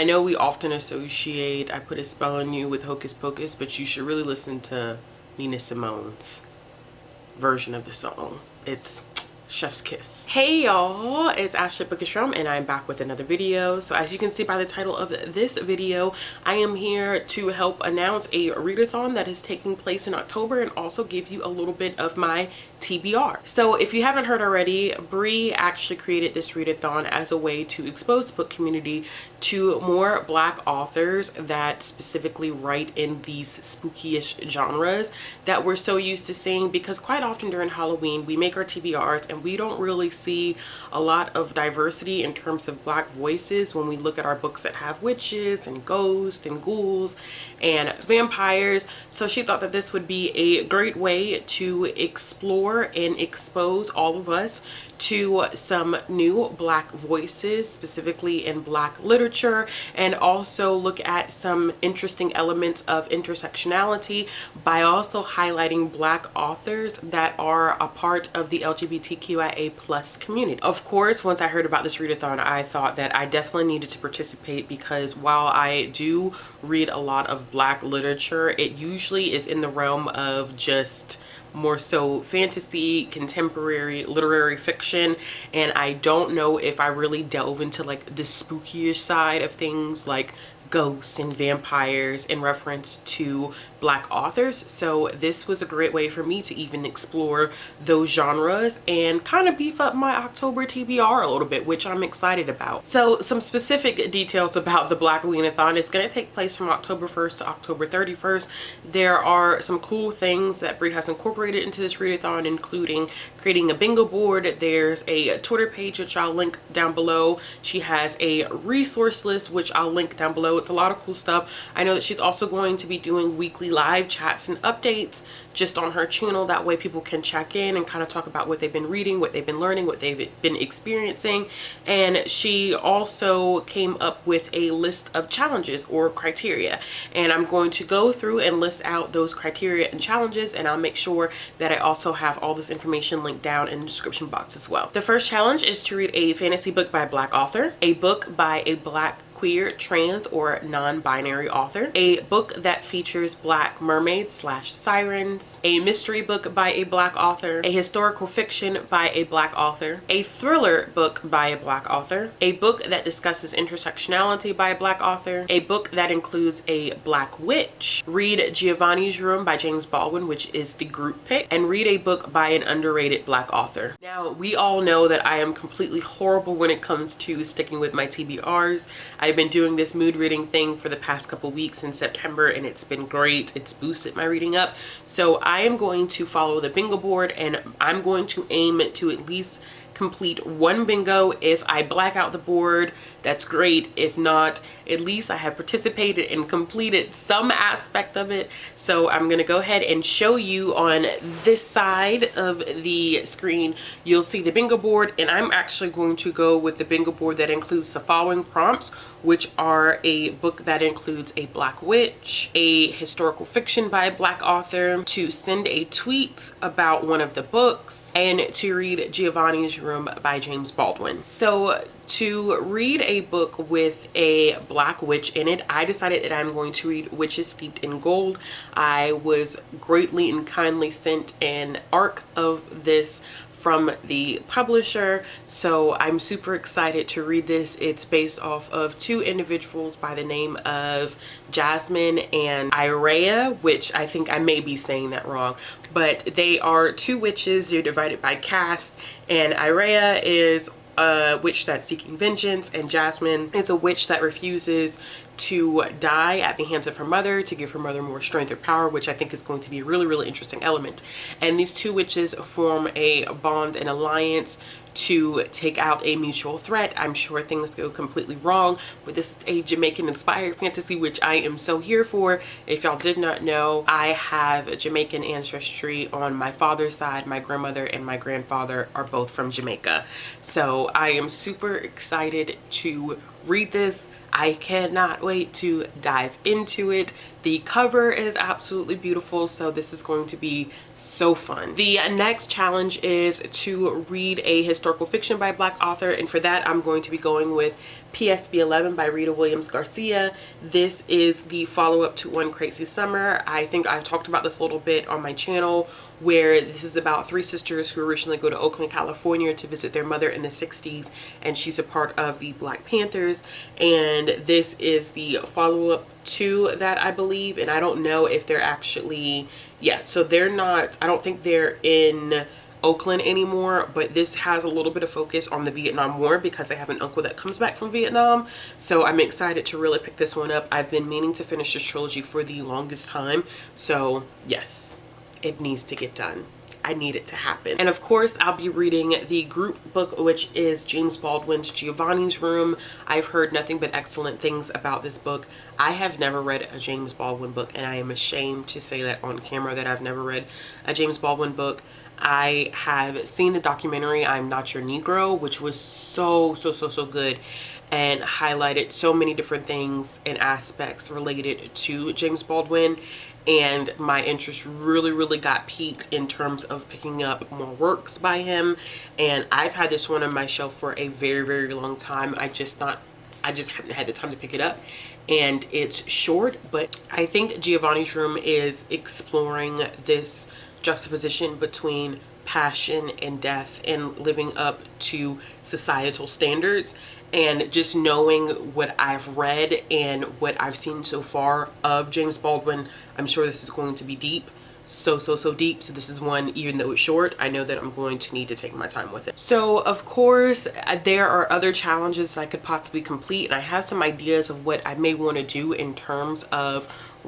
know we often associate I Put a Spell on You with Hocus Pocus, but you should really listen to Nina Simone's version of the song. It's chef's kiss. Hey y'all, it's Ashley Bookistrom and I'm back with another video. So as you can see by the title of this video, I am here to help announce a readathon that is taking place in October and also give you a little bit of my TBR. So if you haven't heard already, Bree actually created this readathon as a way to expose the book community to more Black authors that specifically write in these spooky-ish genres that we're so used to seeing, because quite often during Halloween we make our TBRs and we don't really see a lot of diversity in terms of Black voices when we look at our books that have witches and ghosts and ghouls and vampires. So she thought that this would be a great way to explore and expose all of us to some new Black voices, specifically in Black literature, and also look at some interesting elements of intersectionality by also highlighting Black authors that are a part of the LGBTQIA+ community. Of course, once I heard about this readathon, I thought that I definitely needed to participate, because while I do read a lot of Black literature, it usually is in the realm of just more so fantasy, contemporary, literary fiction, and I don't know if I really delve into like the spookier side of things like ghosts and vampires in reference to Black authors. So this was a great way for me to even explore those genres and kind of beef up my October TBR a little bit, which I'm excited about. So some specific details about the Black-Oween-Athon. It's going to take place from October 1st to October 31st. There are some cool things that Bree has incorporated into this readathon, including creating a bingo board. There's a Twitter page, which I'll link down below. She has a resource list, which I'll link down below. It's a lot of cool stuff. I know that she's also going to be doing weekly live chats and updates just on her channel. That way people can check in and kind of talk about what they've been reading, what they've been learning, what they've been experiencing. And she also came up with a list of challenges or criteria, and I'm going to go through and list out those criteria and challenges, and I'll make sure that I also have all this information linked down in the description box as well. The first challenge is to read a fantasy book by a Black author, a book by a Black, queer, trans, or non-binary author, a book that features Black mermaids / sirens, a mystery book by a Black author, a historical fiction by a Black author, a thriller book by a Black author, a book that discusses intersectionality by a Black author, a book that includes a Black witch, read Giovanni's Room by James Baldwin, which is the group pick, and read a book by an underrated Black author. Now, we all know that I am completely horrible when it comes to sticking with my TBRs. I've been doing this mood reading thing for the past couple weeks in September, and it's been great. It's boosted my reading up. So I am going to follow the bingo board, and I'm going to aim to at least complete one bingo. If I black out the board, that's great. If not, at least I have participated and completed some aspect of it. So I'm gonna go ahead and show you on this side of the screen. You'll see the bingo board, and I'm actually going to go with the bingo board that includes the following prompts, which are a book that includes a Black witch, a historical fiction by a Black author, to send a tweet about one of the books, and to read Giovanni's Room by James Baldwin. So to read a book with a Black witch in it, I decided that I'm going to read Witches Steeped in Gold. I was greatly and kindly sent an arc of this from the publisher, so I'm super excited to read this. It's based off of two individuals by the name of Jasmine and Irea, which I think I may be saying that wrong, but they are two witches. They're divided by caste, and Irea is a witch that's seeking vengeance, and Jasmine is a witch that refuses to die at the hands of her mother to give her mother more strength or power, which I think is going to be a really, really interesting element. And these two witches form a bond and alliance to take out a mutual threat. I'm sure things go completely wrong, but this is a Jamaican inspired fantasy, which I am so here for. If y'all did not know, I have Jamaican ancestry on my father's side. My grandmother and my grandfather are both from Jamaica. So I am super excited to read this. I cannot wait to dive into it. The cover is absolutely beautiful, so this is going to be So fun. The next challenge is to read a historical fiction by Black author, and for that I'm going to be going with PSB 11 by Rita Williams Garcia. This is the follow-up to One Crazy Summer. I think I've talked about this a little bit on my channel, where this is about three sisters who originally go to Oakland, California to visit their mother in the 60s, and she's a part of the Black Panthers, and this is the follow-up to that, I believe. And I don't know if they're actually, yeah, so they're not, I don't think they're in Oakland anymore, but this has a little bit of focus on the Vietnam War because I have an uncle that comes back from Vietnam. So I'm excited to really pick this one up. I've been meaning to finish this trilogy for the longest time, so yes, it needs to get done. I need it to happen. And of course, I'll be reading the group book, which is James Baldwin's Giovanni's Room. I've heard nothing but excellent things about this book. I have never read a James Baldwin book, and I am ashamed to say that on camera that I've never read a James Baldwin book. I have seen the documentary I'm Not Your Negro, which was so good, and highlighted so many different things and aspects related to James Baldwin, and my interest really got piqued in terms of picking up more works by him. And I've had this one on my shelf for a very long time. I just haven't had the time to pick it up, and it's short, but I think Giovanni's Room is exploring this juxtaposition between passion and death and living up to societal standards. And just knowing what I've read and what I've seen so far of James Baldwin, I'm sure this is going to be deep. So deep. So this is one, even though it's short, I know that I'm going to need to take my time with it. So of course there are other challenges that I could possibly complete, and I have some ideas of what I may want to do in terms of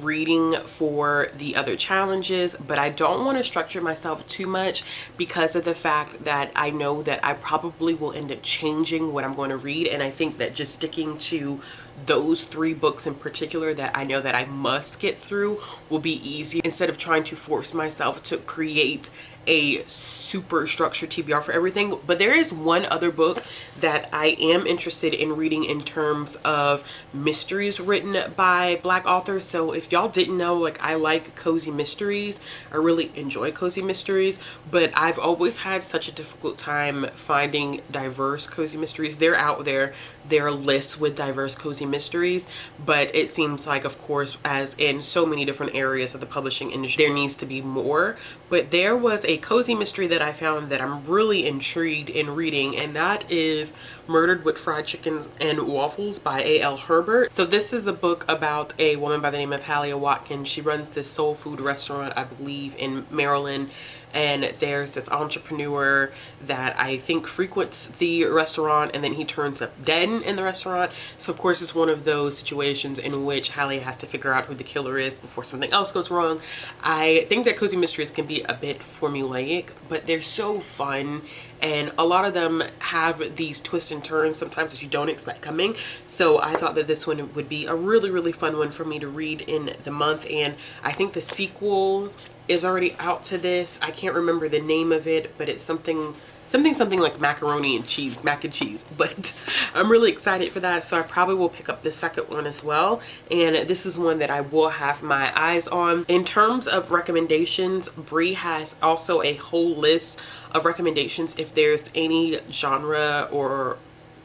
reading for the other challenges, but I don't want to structure myself too much because of the fact that I know that I probably will end up changing what I'm going to read. And I think that just sticking to those three books in particular that I know that I must get through will be easy, instead of trying to force myself to create a super structured TBR for everything. But there is one other book that I am interested in reading in terms of mysteries written by Black authors. So if y'all didn't know, like, I like cozy mysteries. I really enjoy cozy mysteries, but I've always had such a difficult time finding diverse cozy mysteries. They're out there. There are lists with diverse cozy mysteries, but it seems like, of course, as in so many different areas of the publishing industry, there needs to be more. But there was a cozy mystery that I found that I'm really intrigued in reading, and that is Murdered with Fried Chickens and Waffles by A.L. Herbert. So this is a book about a woman by the name of Hallia Watkins. She runs this soul food restaurant, I believe, in Maryland. And there's this entrepreneur that I think frequents the restaurant, and then he turns up dead in the restaurant. So of course it's one of those situations in which Hallie has to figure out who the killer is before something else goes wrong. I think that cozy mysteries can be a bit formulaic, but they're so fun, and a lot of them have these twists and turns sometimes that you don't expect coming. So I thought that this one would be a really fun one for me to read in the month. And I think the sequel is already out to this. I can't remember the name of it, but it's something like macaroni and cheese, mac and cheese. But I'm really excited for that, so I probably will pick up the second one as well. And this is one that I will have my eyes on. In terms of recommendations, Bree has also a whole list of recommendations if there's any genre or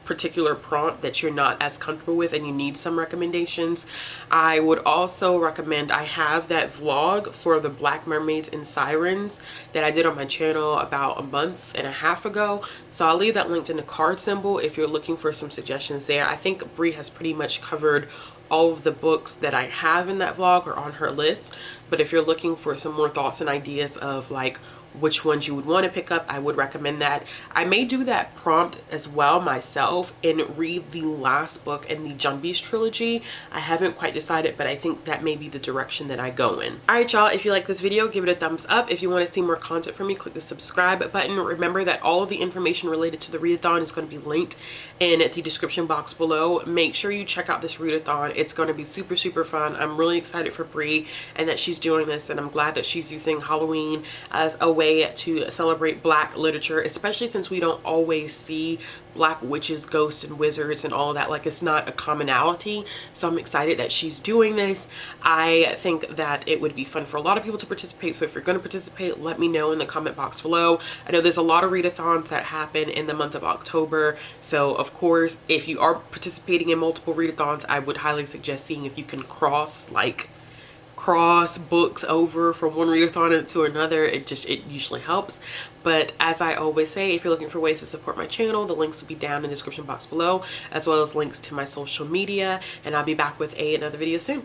particular prompt that you're not as comfortable with and you need some recommendations. I would also recommend, I have that vlog for the Black Mermaids and Sirens that I did on my channel about a month and a half ago, so I'll leave that linked in the card symbol if you're looking for some suggestions there. I think Bree has pretty much covered all of the books that I have in that vlog are on her list, but if you're looking for some more thoughts and ideas of like which ones you would want to pick up, I would recommend that. I may do that prompt as well myself and read the last book in the Junbeast trilogy. I haven't quite decided, but I think that may be the direction that I go in. Alright y'all, if you like this video, give it a thumbs up. If you want to see more content from me, click the subscribe button. Remember that all of the information related to the readathon is going to be linked in the description box below. Make sure you check out this readathon. It's going to be super fun. I'm really excited for Bree and that she's doing this, and I'm glad that she's using Halloween as a way way to celebrate Black literature, especially since we don't always see Black witches, ghosts, and wizards and all of that. Like, it's not a commonality. So I'm excited that she's doing this. I think that it would be fun for a lot of people to participate. So if you're going to participate, let me know in the comment box below. I know there's a lot of readathons that happen in the month of October. So of course, if you are participating in multiple readathons, I would highly suggest seeing if you can cross books over from one readathon to another. It usually helps. But as I always say, if you're looking for ways to support my channel, the links will be down in the description box below, as well as links to my social media, and I'll be back with another video soon.